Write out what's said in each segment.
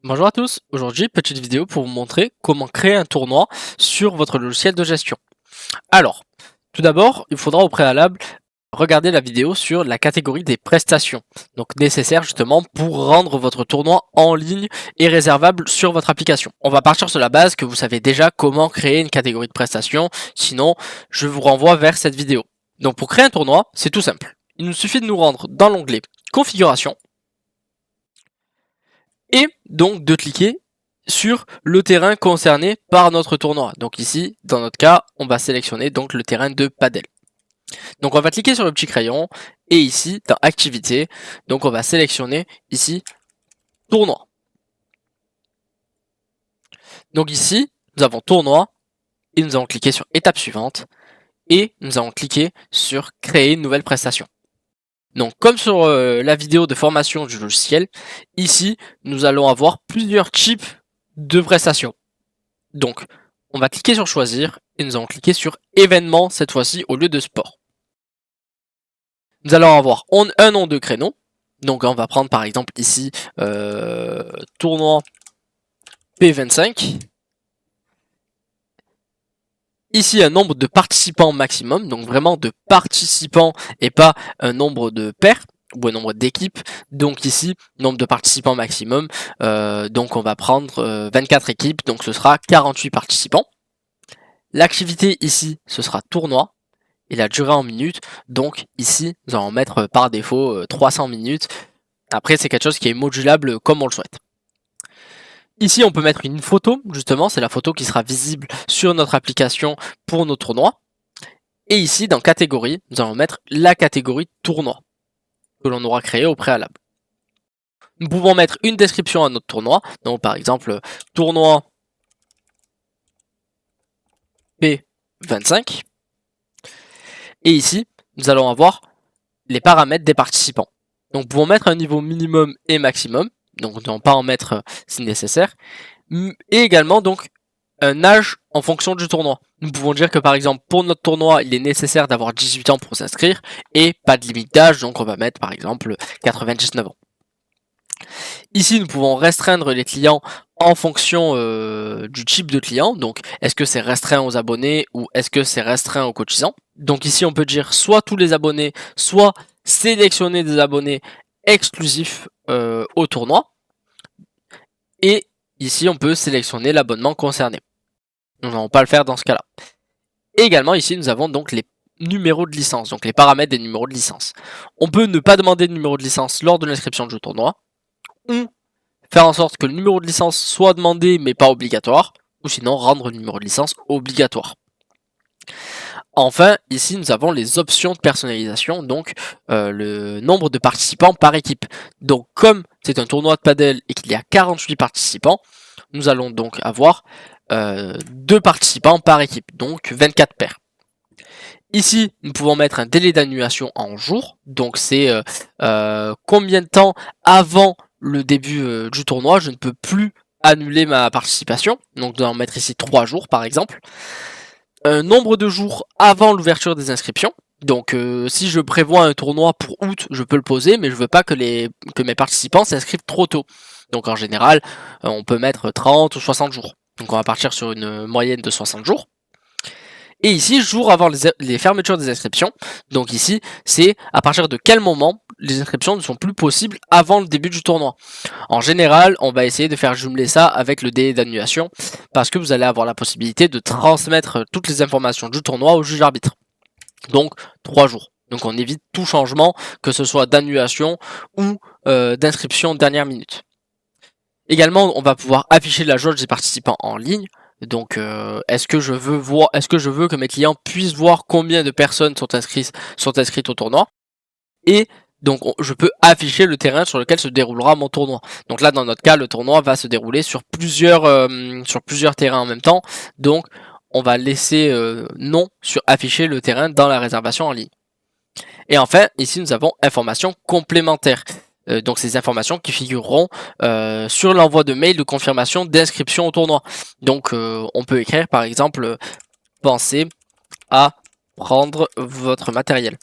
Bonjour à tous, aujourd'hui petite vidéo pour vous montrer comment créer un tournoi sur votre logiciel de gestion. Alors, tout d'abord, il faudra au préalable regarder la vidéo sur la catégorie des prestations, donc nécessaire justement pour rendre votre tournoi en ligne et réservable sur votre application. On va partir sur la base que vous savez déjà comment créer une catégorie de prestations, sinon je vous renvoie vers cette vidéo. Donc pour créer un tournoi, c'est tout simple. Il nous suffit de nous rendre dans l'onglet configuration et donc de cliquer sur le terrain concerné par notre tournoi. Donc ici, dans notre cas, on va sélectionner donc le terrain de padel. Donc on va cliquer sur le petit crayon et ici, dans activité, donc on va sélectionner ici tournoi. Donc ici, nous avons tournoi et nous allons cliquer sur étape suivante et nous allons cliquer sur créer une nouvelle prestation. Donc comme sur la vidéo de formation du logiciel, ici, nous allons avoir plusieurs types de prestations. Donc, on va cliquer sur choisir et nous allons cliquer sur événement cette fois-ci au lieu de sport. Nous allons avoir un nom de créneau. Donc on va prendre par exemple ici tournoi P25. Ici un nombre de participants maximum, donc vraiment de participants et pas un nombre de paires ou un nombre d'équipes. Donc ici, nombre de participants maximum, donc on va prendre 24 équipes, donc ce sera 48 participants. L'activité ici, ce sera tournoi. Et la durée en minutes, donc ici, nous allons mettre par défaut 300 minutes. Après, c'est quelque chose qui est modulable comme on le souhaite. Ici, on peut mettre une photo, justement, c'est la photo qui sera visible sur notre application pour nos tournois. Et ici, dans catégorie, nous allons mettre la catégorie tournoi que l'on aura créé au préalable. Nous pouvons mettre une description à notre tournoi, donc par exemple, tournoi P25. Et ici, nous allons avoir les paramètres des participants. Donc nous pouvons mettre un niveau minimum et maximum, donc ne pas en mettre si nécessaire, et également donc un âge en fonction du tournoi. Nous pouvons dire que par exemple pour notre tournoi il est nécessaire d'avoir 18 ans pour s'inscrire et pas de limite d'âge, donc on va mettre par exemple 99 ans. Ici nous pouvons restreindre les clients en fonction du type de client, donc est-ce que c'est restreint aux abonnés ou est-ce que c'est restreint aux cotisants. Donc ici on peut dire soit tous les abonnés, soit sélectionner des abonnés exclusifs au tournoi. Et ici on peut sélectionner l'abonnement concerné. Nous n'allons pas le faire dans ce cas-là. Et également ici nous avons donc les numéros de licence, donc les paramètres des numéros de licence. On peut ne pas demander de numéro de licence lors de l'inscription du tournoi, ou faire en sorte que le numéro de licence soit demandé mais pas obligatoire, ou sinon rendre le numéro de licence obligatoire. Enfin, ici nous avons les options de personnalisation, donc le nombre de participants par équipe. Donc comme c'est un tournoi de padel et qu'il y a 48 participants, nous allons donc avoir 2 participants par équipe, donc 24 paires. Ici, nous pouvons mettre un délai d'annulation en jours, donc c'est combien de temps avant le début du tournoi je ne peux plus annuler ma participation, donc nous allons mettre ici 3 jours par exemple. Un nombre de jours avant l'ouverture des inscriptions, donc si je prévois un tournoi pour août, je peux le poser, mais je veux pas que mes participants s'inscrivent trop tôt. Donc en général, on peut mettre 30 ou 60 jours. Donc on va partir sur une moyenne de 60 jours. Et ici, jour avant les fermetures des inscriptions. Donc ici, c'est à partir de quel moment les inscriptions ne sont plus possibles avant le début du tournoi. En général, on va essayer de faire jumeler ça avec le délai d'annulation parce que vous allez avoir la possibilité de transmettre toutes les informations du tournoi au juge arbitre. Donc 3 jours. Donc on évite tout changement, que ce soit d'annulation ou d'inscription dernière minute. Également, on va pouvoir afficher la jauge des participants en ligne. Donc, est-ce que je veux que mes clients puissent voir combien de personnes sont inscrites au tournoi? Et donc, je peux afficher le terrain sur lequel se déroulera mon tournoi. Donc là, dans notre cas, le tournoi va se dérouler sur plusieurs terrains en même temps. Donc, on va laisser non sur afficher le terrain dans la réservation en ligne. Et enfin, ici, nous avons informations complémentaires. Donc ces informations qui figureront sur l'envoi de mail de confirmation d'inscription au tournoi. Donc on peut écrire par exemple pensez à prendre votre matériel.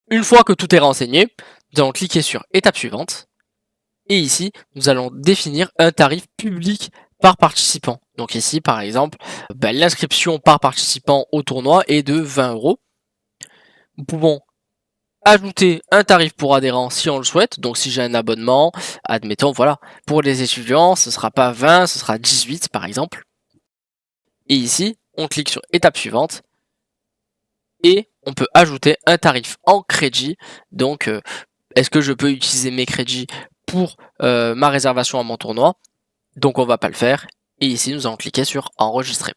Une fois que tout est renseigné, nous allons cliquer sur étape suivante Et ici, nous allons définir un tarif public par participant. Donc ici, par exemple, l'inscription par participant au tournoi est de 20 €. Nous pouvons ajouter un tarif pour adhérent si on le souhaite. Donc si j'ai un abonnement, admettons, voilà, pour les étudiants, ce sera pas 20, ce sera 18 par exemple. Et ici, on clique sur étape suivante et on peut ajouter un tarif en crédit. Donc, est-ce que je peux utiliser mes crédits pour ma réservation à mon tournoi? Donc on va pas le faire. Et ici, nous allons cliquer sur enregistrer.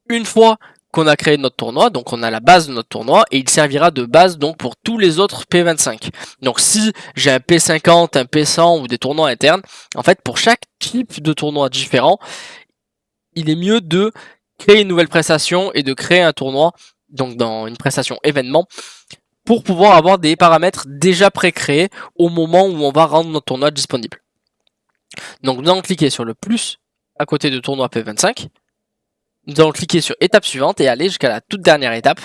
Une fois qu'on a créé notre tournoi, donc on a la base de notre tournoi et il servira de base donc pour tous les autres P25. Donc si j'ai un P50, un P100 ou des tournois internes, en fait pour chaque type de tournoi différent, il est mieux de créer une nouvelle prestation et de créer un tournoi, donc dans une prestation événement, pour pouvoir avoir des paramètres déjà pré-créés au moment où on va rendre notre tournoi disponible. Donc nous allons cliquer sur le plus à côté de tournoi P25. Nous allons cliquer sur étape suivante et aller jusqu'à la toute dernière étape.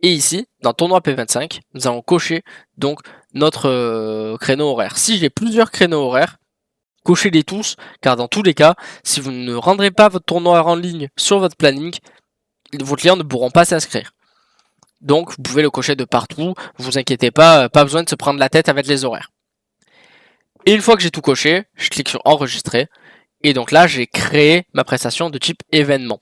Et ici, dans tournoi P25, nous allons cocher donc notre créneau horaire. Si j'ai plusieurs créneaux horaires, cochez-les tous, car dans tous les cas, si vous ne rendrez pas votre tournoi en ligne sur votre planning, vos clients ne pourront pas s'inscrire. Donc vous pouvez le cocher de partout, vous inquiétez pas, pas besoin de se prendre la tête avec les horaires. Et une fois que j'ai tout coché, je clique sur enregistrer. Et donc là, j'ai créé ma prestation de type événement.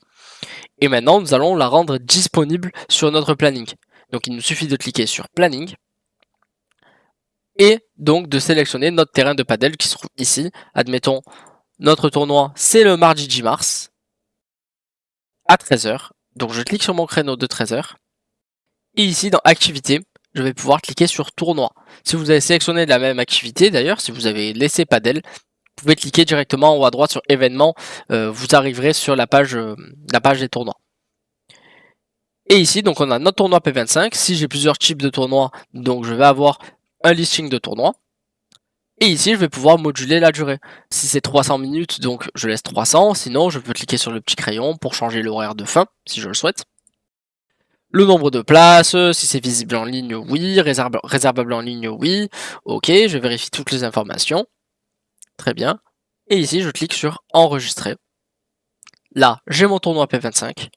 Et maintenant, nous allons la rendre disponible sur notre planning. Donc il nous suffit de cliquer sur planning. Et donc de sélectionner notre terrain de padel qui se trouve ici. Admettons, notre tournoi, c'est le mardi 10 mars à 13 h. Donc je clique sur mon créneau de 13 h. Et ici, dans activité, je vais pouvoir cliquer sur tournoi. Si vous avez sélectionné la même activité, d'ailleurs, si vous avez laissé padel, vous pouvez cliquer directement en haut à droite sur événements, vous arriverez sur la page des tournois. Et ici, donc on a notre tournoi P25. Si j'ai plusieurs types de tournois, donc je vais avoir un listing de tournois. Et ici, je vais pouvoir moduler la durée. Si c'est 300 minutes, donc je laisse 300. Sinon, je peux cliquer sur le petit crayon pour changer l'horaire de fin, si je le souhaite. Le nombre de places, si c'est visible en ligne, oui. Réservable en ligne, oui. Ok, je vérifie toutes les informations. Très bien. Et ici, je clique sur enregistrer. Là, j'ai mon tournoi P25.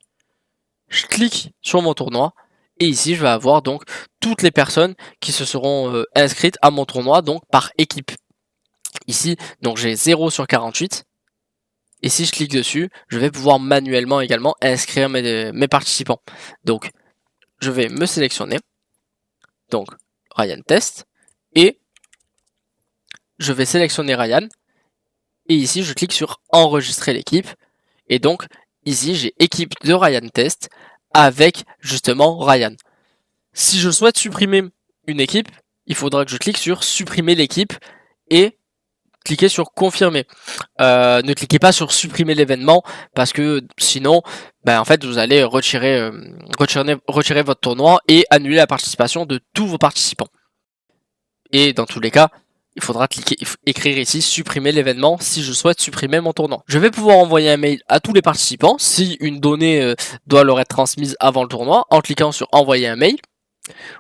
Je clique sur mon tournoi. Et ici, je vais avoir donc toutes les personnes qui se seront inscrites à mon tournoi, donc par équipe. Ici, donc j'ai 0 sur 48. Et si je clique dessus, je vais pouvoir manuellement également inscrire mes participants. Donc, je vais me sélectionner. Donc, Ryan Test. Et je vais sélectionner Ryan. Et ici, je clique sur enregistrer l'équipe. Et donc, ici, j'ai équipe de Ryan Test avec justement Ryan. Si je souhaite supprimer une équipe, il faudra que je clique sur supprimer l'équipe et cliquer sur confirmer. Ne cliquez pas sur supprimer l'événement parce que sinon, en fait, vous allez retirer votre tournoi et annuler la participation de tous vos participants. Et dans tous les cas, il faudra écrire ici supprimer l'événement si je souhaite supprimer mon tournoi. Je vais pouvoir envoyer un mail à tous les participants si une donnée doit leur être transmise avant le tournoi en cliquant sur envoyer un mail.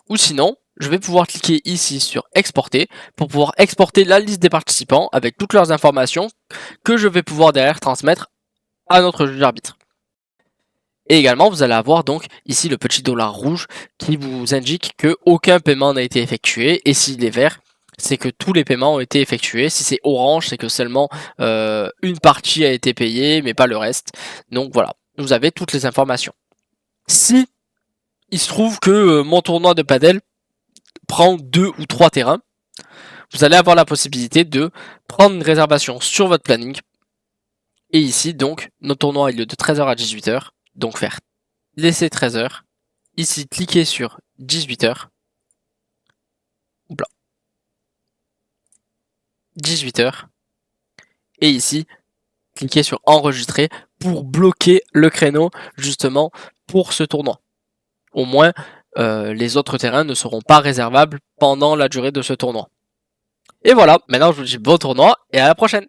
Ou sinon, je vais pouvoir cliquer ici sur exporter pour pouvoir exporter la liste des participants avec toutes leurs informations que je vais pouvoir derrière transmettre à notre juge d'arbitre. Et également, vous allez avoir donc ici le petit dollar rouge qui vous indique que aucun paiement n'a été effectué. Et s'il est vert, c'est que tous les paiements ont été effectués. Si c'est orange, c'est que seulement une partie a été payée, mais pas le reste. Donc voilà, vous avez toutes les informations. Si il se trouve que mon tournoi de padel prend 2 ou 3 terrains, vous allez avoir la possibilité de prendre une réservation sur votre planning. Et ici, donc, notre tournoi a lieu de 13 h à 18 h. Donc faire laisser 13 h. Ici, cliquez sur 18 h. 18 h. Et ici, cliquez sur enregistrer pour bloquer le créneau justement pour ce tournoi. Au moins, les autres terrains ne seront pas réservables pendant la durée de ce tournoi. Et voilà, maintenant je vous dis bon tournoi et à la prochaine.